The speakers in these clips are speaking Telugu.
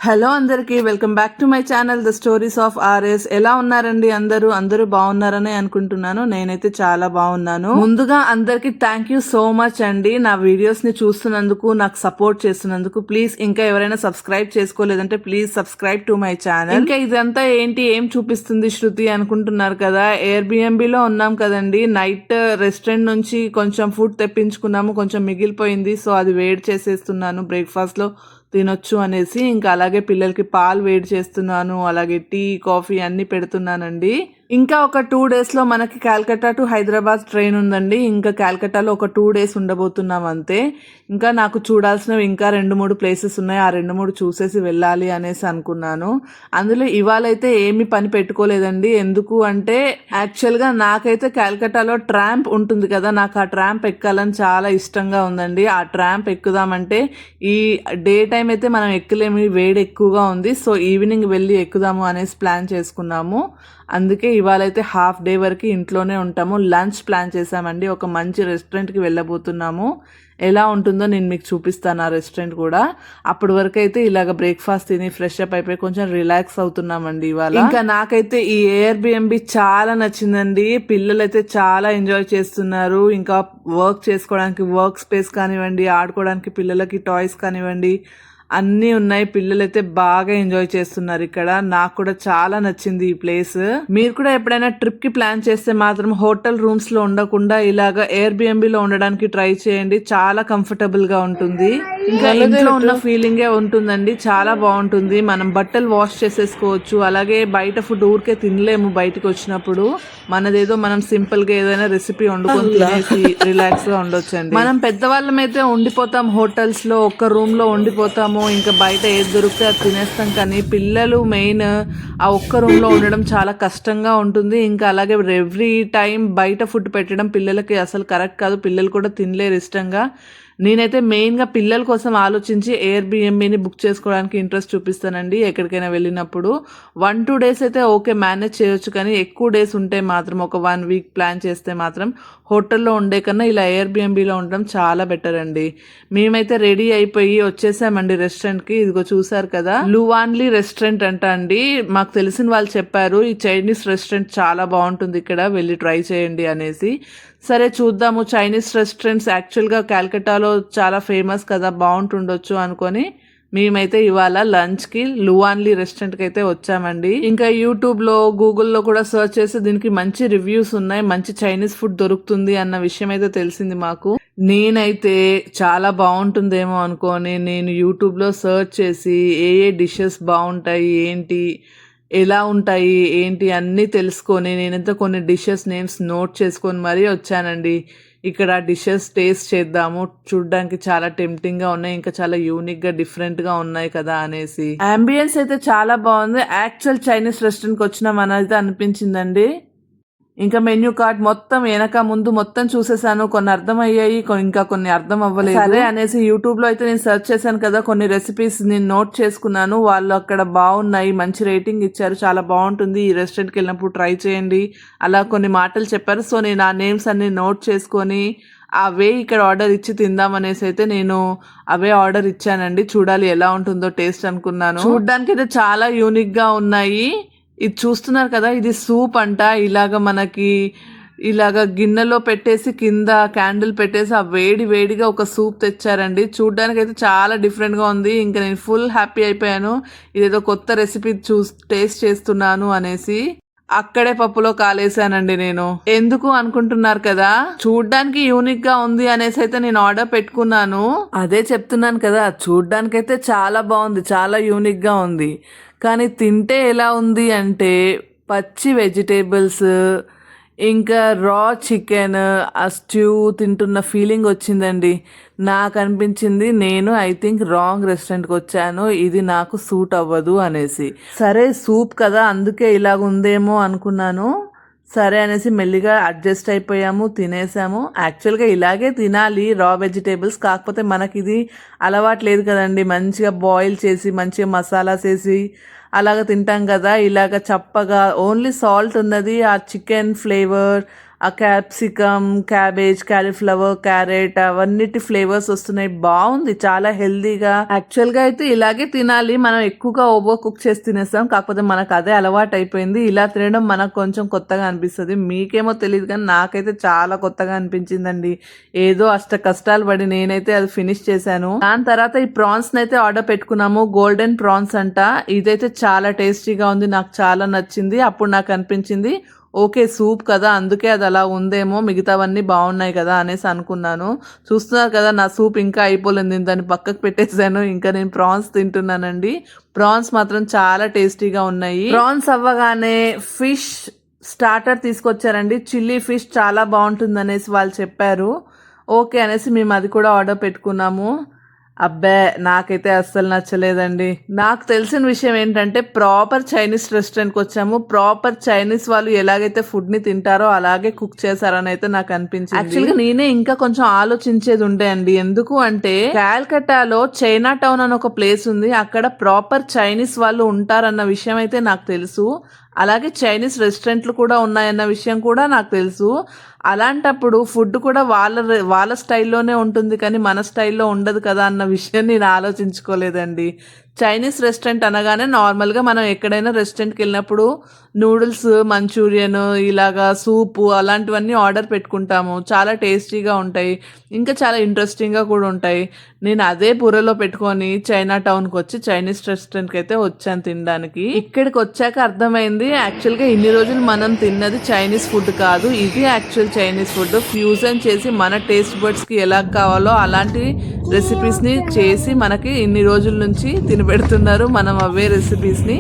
హలో అందరికీ welcome back to my channel the stories of RS. ఎలా ఉన్నారండి అందరూ బాగున్నారని అనుకుంటున్నాను. నేనైతే చాలా బాగున్నాను. ముందుగా అందరికి థ్యాంక్ యూ సో మచ్ అండి, నా వీడియోస్ ని చూస్తున్నందుకు, నాకు సపోర్ట్ చేస్తున్నందుకు. ప్లీజ్ ఇంకా ఎవరైనా సబ్స్క్రైబ్ చేసుకోలేదంటే please subscribe to my channel. ఇంకా ఇదంతా ఏంటి, ఏం చూపిస్తుంది శృతి అనుకుంటున్నారు కదా, ఎయిర్బిఎంబిలో ఉన్నాం కదండి. నైట్ రెస్టారెంట్ నుంచి కొంచెం ఫుడ్ తెప్పించుకున్నాము, కొంచెం మిగిలిపోయింది. సో అది వేడి చేసేస్తున్నాను, బ్రేక్ఫాస్ట్ లో తినొచ్చు అనేసి. ఇంకా అలాగే పిల్లలకి పాలు వేడి చేస్తున్నాను, అలాగే టీ కాఫీ అన్ని పెడుతున్నానండి. ఇంకా ఒక 2 days లో మనకి కాల్కటా టు హైదరాబాద్ ట్రైన్ ఉందండి. ఇంకా కాల్కటాలో ఒక 2 days ఉండబోతున్నాం అంతే. ఇంకా నాకు చూడాల్సినవి ఇంకా 2-3 ప్లేసెస్ ఉన్నాయి, ఆ 2-3 చూసేసి వెళ్ళాలి అనేసి అనుకున్నాను. అందులో ఇవాళైతే ఏమి పని పెట్టుకోలేదండి. ఎందుకు అంటే యాక్చువల్గా నాకైతే కాల్కటాలో ట్రాంప్ ఉంటుంది కదా, నాకు ఆ ట్రాంప్ ఎక్కాలని చాలా ఇష్టంగా ఉందండి. ఆ ట్రాంప్ ఎక్కుదామంటే ఈ డే టైం అయితే మనం ఎక్కలేము, వేడి ఎక్కువగా ఉంది. సో ఈవినింగ్ వెళ్ళి ఎక్కుదాము అనేసి ప్లాన్ చేసుకున్నాము. అందుకే ఇవాళైతే హాఫ్ డే వరకు ఇంట్లోనే ఉంటాము. లంచ్ ప్లాన్ చేసామండి, ఒక మంచి రెస్టారెంట్కి వెళ్ళబోతున్నాము. ఎలా ఉంటుందో నేను మీకు చూపిస్తాను ఆ రెస్టారెంట్ కూడా. అప్పటి వరకు అయితే ఇలాగ బ్రేక్ఫాస్ట్ తిని ఫ్రెష్ అప్ అయిపోయి కొంచెం రిలాక్స్ అవుతున్నామండి ఇవాళ. ఇంకా నాకైతే ఈ ఎయిర్బిఎంబి చాలా నచ్చిందండి. పిల్లలైతే చాలా ఎంజాయ్ చేస్తున్నారు. ఇంకా వర్క్ చేసుకోవడానికి వర్క్ స్పేస్ కానివ్వండి, ఆడుకోవడానికి పిల్లలకి టాయ్స్ కానివ్వండి, అన్నీ ఉన్నాయి. పిల్లలైతే బాగా ఎంజాయ్ చేస్తున్నారు ఇక్కడ. నాకు కూడా చాలా నచ్చింది ఈ ప్లేస్. మీరు కూడా ఎప్పుడైనా ట్రిప్ కి ప్లాన్ చేస్తే మాత్రం హోటల్ రూమ్స్ లో ఉండకుండా ఇలాగా ఎయిర్బిఎంబి లో ఉండడానికి ట్రై చేయండి. చాలా కంఫర్టబుల్ గా ఉంటుంది. ఇంకా ఇంట్లో ఉన్న ఫీలింగే ఉంటుందండి, చాలా బాగుంటుంది. మనం బట్టలు వాష్ చేసేసుకోవచ్చు. అలాగే బయట ఫుడ్ ఊరికే తినలేము బయటకు వచ్చినప్పుడు. మనదేదో మనం సింపుల్ గా ఏదైనా రెసిపీ వండుకొని తినేసి రిలాక్స్ గా ఉండొచ్చండి. మనం పెద్దవాళ్ళం అయితే ఉండిపోతాం హోటల్స్ లో, ఒక్క రూమ్ లో ఉండిపోతాము. ఇంకా బయట ఏది దొరికితే అది తినేస్తాం. కానీ పిల్లలు మెయిన్ ఆ ఒక్క రూమ్ లో ఉండడం చాలా కష్టంగా ఉంటుంది. ఇంకా అలాగే ఎవ్రీ టైం బయట ఫుడ్ పెట్టడం పిల్లలకి అసలు కరెక్ట్ కాదు. పిల్లలు కూడా తినలేరు ఇష్టంగా. నేనైతే మెయిన్గా పిల్లల కోసం ఆలోచించి ఎయిర్బిఎంబిని బుక్ చేసుకోవడానికి ఇంట్రెస్ట్ చూపిస్తానండి ఎక్కడికైనా వెళ్ళినప్పుడు. 1-2 days అయితే ఓకే మేనేజ్ చేయొచ్చు, కానీ ఎక్కువ డేస్ ఉంటే మాత్రం ఒక 1 week ప్లాన్ చేస్తే మాత్రం హోటల్లో ఉండే కన్నా ఇలా ఎయిర్బిఎంబిలో ఉండడం చాలా బెటర్ అండి. మేమైతే రెడీ అయిపోయి వచ్చేసామండి రెస్టారెంట్కి. ఇదిగో చూసారు కదా, లువాన్లీ రెస్టారెంట్ అంట అండి. మాకు తెలిసిన వాళ్ళు చెప్పారు ఈ చైనీస్ రెస్టారెంట్ చాలా బాగుంటుంది, ఇక్కడ వెళ్ళి ట్రై చేయండి అనేసి. సరే చూద్దాము. చైనీస్ రెస్టారెంట్స్ యాక్చువల్గా కాల్కటాలో చాలా ఫేమస్ కదా, బాగుంటుండొచ్చు అనుకొని మేమైతే ఇవాళ లంచ్కి లువాన్లీ రెస్టారెంట్కి అయితే వచ్చామండి. ఇంకా యూట్యూబ్లో గూగుల్లో కూడా సర్చ్ చేసి దీనికి మంచి రివ్యూస్ ఉన్నాయి, మంచి చైనీస్ ఫుడ్ దొరుకుతుంది అన్న విషయం అయితే తెలిసింది మాకు. నేనైతే చాలా బాగుంటుందేమో అనుకొని నేను యూట్యూబ్లో సర్చ్ చేసి ఏ డిషెస్ బాగుంటాయి ఏంటి, ఎలా ఉంటాయి ఏంటి అన్నీ తెలుసుకొని నేనైతే కొన్ని డిషెస్ నేమ్స్ నోట్ చేసుకొని మరీ వచ్చానండి. ఇక్కడ డిషెస్ టేస్ట్ చేద్దాము, చూడడానికి చాలా టెంప్టింగ్గా ఉన్నాయి, ఇంకా చాలా యూనిక్గా డిఫరెంట్గా ఉన్నాయి కదా అనేసి. అంబియన్స్ అయితే చాలా బాగుంది. యాక్చువల్ చైనీస్ రెస్టారెంట్కి వచ్చినాం అనేది అనిపించిందండి. ఇంకా మెన్యూ కార్డ్ మొత్తం వెనక ముందు మొత్తం చూసేసాను. కొన్ని అర్థమయ్యాయి, ఇంకా కొన్ని అర్థం అవ్వలేదు. సరే అనేసి యూట్యూబ్ లో అయితే నేను సెర్చ్ చేశాను కదా, కొన్ని రెసిపీస్ నేను నోట్ చేసుకున్నాను. వాళ్ళు అక్కడ బాగున్నాయి, మంచి రేటింగ్ ఇచ్చారు, చాలా బాగుంటుంది, ఈ రెస్టారెంట్కి వెళ్ళినప్పుడు ట్రై చేయండి అలా కొన్ని మాటలు చెప్పారు. సో నేను ఆ నేమ్స్ అన్ని నోట్ చేసుకొని అవే ఇక్కడ ఆర్డర్ ఇచ్చి తిందామనేసి అయితే నేను అవే ఆర్డర్ ఇచ్చానండి. చూడాలి ఎలా ఉంటుందో టేస్ట్ అనుకున్నాను. చూడడానికి అయితే చాలా యూనిక్ గా ఉన్నాయి. ఇది చూస్తున్నారు కదా, ఇది సూప్ అంట. మనకి ఇలాగ గిన్నెలో పెట్టేసి కింద క్యాండిల్ పెట్టేసి ఆ వేడిగా ఒక సూప్ తెచ్చారండి. చూడ్డానికి అయితే చాలా డిఫరెంట్గా ఉంది. ఇంకా నేను ఫుల్ హ్యాపీ అయిపోయాను, ఇదేదో కొత్త రెసిపీ టేస్ట్ చేస్తున్నాను అనేసి. అక్కడే పప్పులో కాలేసానండి నేను. ఎందుకు అనుకుంటున్నారు కదా, చూడ్డానికి యూనిక్ గా ఉంది అనేసి అయితే నేను ఆర్డర్ పెట్టుకున్నాను. అదే చెప్తున్నాను కదా, చూడ్డానికి అయితే చాలా బాగుంది, చాలా యూనిక్ గా ఉంది. కానీ తింటే ఎలా ఉంది అంటే పచ్చి వెజిటేబుల్స్ ఇంకా రా చికెన్, ఆ స్ట్యూ తింటున్న ఫీలింగ్ వచ్చిందండి. నాకు అనిపించింది నేను ఐ థింక్ రాంగ్ రెస్టారెంట్కి వచ్చాను, ఇది నాకు సూట్ అవ్వదు అనేసి. సరే సూప్ కదా అందుకే ఇలాగ ఉందేమో అనుకున్నాను. సరే అనేసి మెల్లిగా అడ్జస్ట్ అయిపోయాము, తినేసాము. యాక్చువల్గా ఇలాగే తినాలి రా వెజిటేబుల్స్, కాకపోతే మనకి ఇది అలవాటు లేదు కదండి. మంచిగా బాయిల్ చేసి మంచిగా మసాలాస్ వేసి అలాగ తింటాం కదా, ఇలాగ చప్పగా ఓన్లీ సాల్ట్ ఉన్నది, ఆ చికెన్ ఫ్లేవర్ ఆ క్యాప్సికమ్, క్యాబేజ్, క్యాలీఫ్లవర్, క్యారెట్ అవన్నిటి ఫ్లేవర్స్ వస్తున్నాయి. బాగుంది, చాలా హెల్దీగా. యాక్చువల్ గా అయితే ఇలాగే తినాలి, మనం ఎక్కువగా ఓవర్ కుక్ చేసి తినేస్తాం. కాకపోతే మనకు అదే అలవాటు అయిపోయింది. ఇలా తినడం మనకు కొంచెం కొత్తగా అనిపిస్తుంది. మీకేమో తెలియదు కానీ నాకైతే చాలా కొత్తగా అనిపించిందండి. ఏదో అష్ట కష్టాలు పడి నేనైతే అది ఫినిష్ చేశాను. దాని తర్వాత ఈ ప్రాన్స్ అయితే ఆర్డర్ పెట్టుకున్నాము. గోల్డెన్ ప్రాన్స్ అంట. ఇదైతే చాలా టేస్టీగా ఉంది, నాకు చాలా నచ్చింది. అప్పుడు నాకు అనిపించింది ఓకే సూప్ కదా, అందుకే అది అలా ఉందేమో, మిగతావన్నీ బాగున్నాయి కదా అనేసి అనుకున్నాను. చూస్తున్నారు కదా నా సూప్ ఇంకా అయిపోలేదు, దాన్ని పక్కకు పెట్టేశాను. ఇంకా నేను ప్రాన్స్ తింటున్నానండి. ప్రాన్స్ మాత్రం చాలా టేస్టీగా ఉన్నాయి. ప్రాన్స్ అవ్వగానే ఫిష్ స్టార్టర్ తీసుకొచ్చారండి. చిల్లీ ఫిష్ చాలా బాగుంటుంది అనేసి వాళ్ళు చెప్పారు. ఓకే అనేసి మేము అది కూడా ఆర్డర్ పెట్టుకున్నాము. అబ్బే నాకైతే అస్సలు నచ్చలేదండి. నాకు తెలిసిన విషయం ఏంటంటే ప్రాపర్ చైనీస్ రెస్టారెంట్కి వచ్చాము. ప్రాపర్ చైనీస్ వాళ్ళు ఎలాగైతే ఫుడ్ ని తింటారో అలాగే కుక్ చేశారని అయితే నాకు అనిపించింది. యాక్చువల్గా నేనే ఇంకా కొంచెం ఆలోచించేది ఉండే అండి. ఎందుకు అంటే కాల్కటాలో చైనా టౌన్ అని ఒక ప్లేస్ ఉంది. అక్కడ ప్రాపర్ చైనీస్ వాళ్ళు ఉంటారన్న విషయం అయితే నాకు తెలుసు. అలాగే చైనీస్ రెస్టారెంట్లు కూడా ఉన్నాయన్న విషయం కూడా నాకు తెలుసు. అలాంటప్పుడు ఫుడ్ కూడా వాళ్ళ స్టైల్లోనే ఉంటుంది కానీ మన స్టైల్లో ఉండదు కదా అన్న విషయం నేను ఆలోచించుకోలేదండి. చైనీస్ రెస్టారెంట్ అనగానే నార్మల్గా మనం ఎక్కడైనా రెస్టారెంట్కి వెళ్ళినప్పుడు నూడిల్స్, మంచూరియన్, ఇలాగా సూపు అలాంటివన్నీ ఆర్డర్ పెట్టుకుంటాము. చాలా టేస్టీగా ఉంటాయి, ఇంకా చాలా ఇంట్రెస్టింగ్గా కూడా ఉంటాయి. నేను అదే బుర్రలో పెట్టుకొని చైనా టౌన్కి వచ్చి చైనీస్ రెస్టారెంట్కి అయితే వచ్చాను తినడానికి. ఇక్కడికి వచ్చాక అర్థమైంది యాక్చువల్గా ఇన్ని రోజులు మనం తిన్నది చైనీస్ ఫుడ్ కాదు, ఇది యాక్చువల్ చైనీస్ ఫుడ్. ఫ్యూజన్ చేసి మన టేస్ట్ బడ్స్కి ఎలా కావాలో అలాంటి రెసిపీస్ని చేసి మనకి ఇన్ని రోజుల నుంచి తినబెడుతున్నారు. మనం అవే రెసిపీస్ని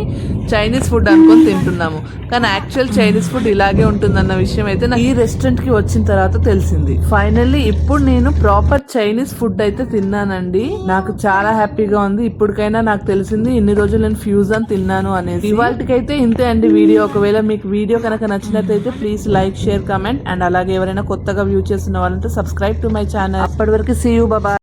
చైనీస్ ఫుడ్ అనుకొని తింటున్నాము. కానీ యాక్చువల్ చైనీస్ ఫుడ్ ఇలాగే ఉంటుందన్న విషయం అయితే నాకు ఈ రెస్టారెంట్కి వచ్చిన తర్వాత తెలిసింది. ఫైనల్లీ ఇప్పుడు నేను ప్రాపర్ చైనీస్ ఫుడ్ అయితే తిన్నానండి. నాకు చాలా హ్యాపీగా ఉంది. ఇప్పటికైనా నాకు తెలిసింది ఇన్ని రోజులు నేను ఫ్యూజన్ తిన్నాను అనేది. ఇవాళకైతే ఇంతే అండి వీడియో. ఒకవేళ మీకు వీడియో కనుక నచ్చినట్లయితే please like, share, comment and అలాగే ఎవరైనా కొత్తగా వ్యూ చేస్తున్న వాళ్ళంటే సబ్స్క్రైబ్ టు మై ఛానల్. అప్పటి వరకు సీ యూ, బాయ్.